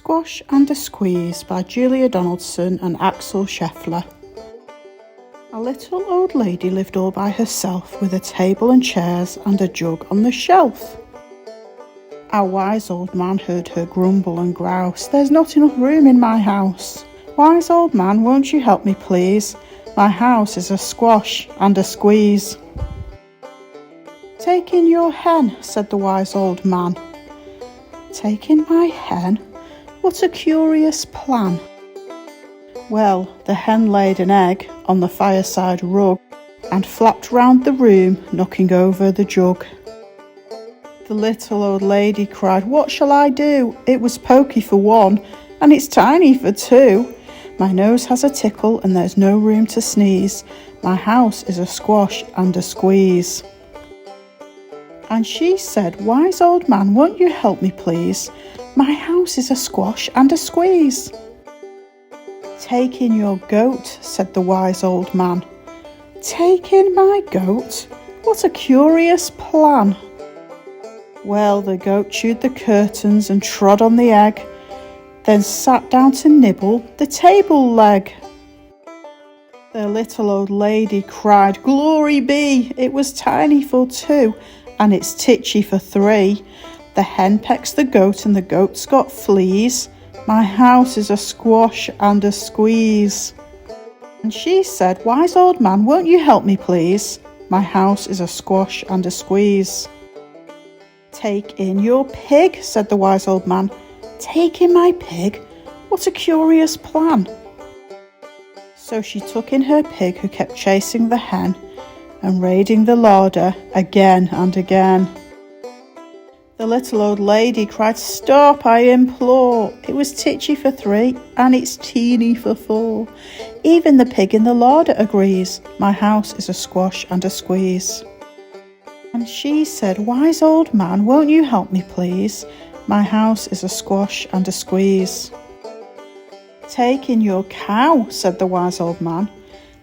Squash and a Squeeze by Julia Donaldson and Axel Scheffler. A little old lady lived all by herself with a table and chairs and a jug on the shelf. A wise old man heard her grumble and grouse, "There's not enough room in my house. Wise old man, won't you help me please? My house is a squash and a squeeze." "Take in your hen," said the wise old man. "Take in my hen? What a curious plan." Well, the hen laid an egg on the fireside rug and flapped round the room, knocking over the jug. The little old lady cried, "What shall I do? It was pokey for one, and it's tiny for two. My nose has a tickle and there's no room to sneeze. My house is a squash and a squeeze." And she said, "Wise old man, won't you help me please? My house is a squash and a squeeze." "Take in your goat," said the wise old man. "Take in my goat? What a curious plan." Well, the goat chewed the curtains and trod on the egg, then sat down to nibble the table leg. The little old lady cried, "Glory be! It was tiny for two, and it's titchy for three. The hen pecks the goat and the goat's got fleas. My house is a squash and a squeeze." And she said, "Wise old man, won't you help me please? My house is a squash and a squeeze." "Take in your pig," said the wise old man. "Take in my pig? What a curious plan." So she took in her pig, who kept chasing the hen and raiding the larder again and again. The little old lady cried, "Stop, I implore. It was titchy for three, and it's teeny for four. Even the pig in the larder agrees. My house is a squash and a squeeze." And she said, "Wise old man, won't you help me please? My house is a squash and a squeeze." "Take in your cow," said the wise old man.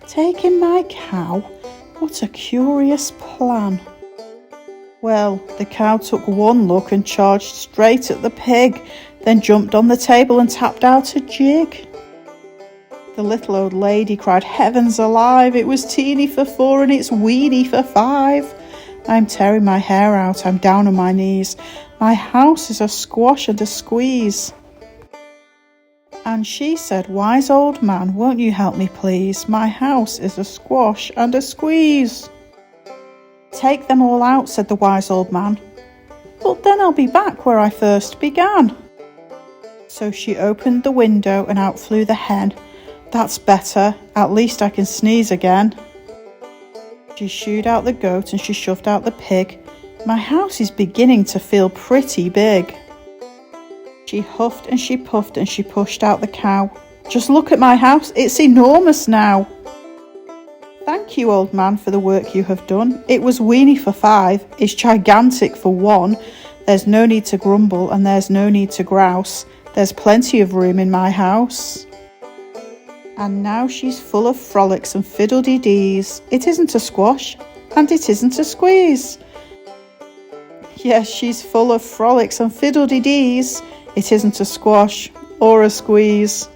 "Take in my cow? What a curious plan." Well, the cow took one look and charged straight at the pig, then jumped on the table and tapped out a jig. The little old lady cried, "Heavens alive, it was teeny for four and it's weeny for five. I'm tearing my hair out, I'm down on my knees. My house is a squash and a squeeze." And she said, "Wise old man, won't you help me please? My house is a squash and a squeeze." "Take them all out," said the wise old man. "But then I'll be back where I first began." So she opened the window and out flew the hen. "That's better, at least I can sneeze again." She shooed out the goat and she shoved out the pig. "My house is beginning to feel pretty big." She huffed and she puffed and she pushed out the cow. "Just look at my house, it's enormous now." "Thank you, old man, for the work you have done. It was weeny for five, it's gigantic for one. There's no need to grumble and there's no need to grouse. There's plenty of room in my house." And now she's full of frolics and fiddle-dee-dees. It isn't a squash and it isn't a squeeze. Yes, she's full of frolics and fiddle-dee-dees. It isn't a squash or a squeeze.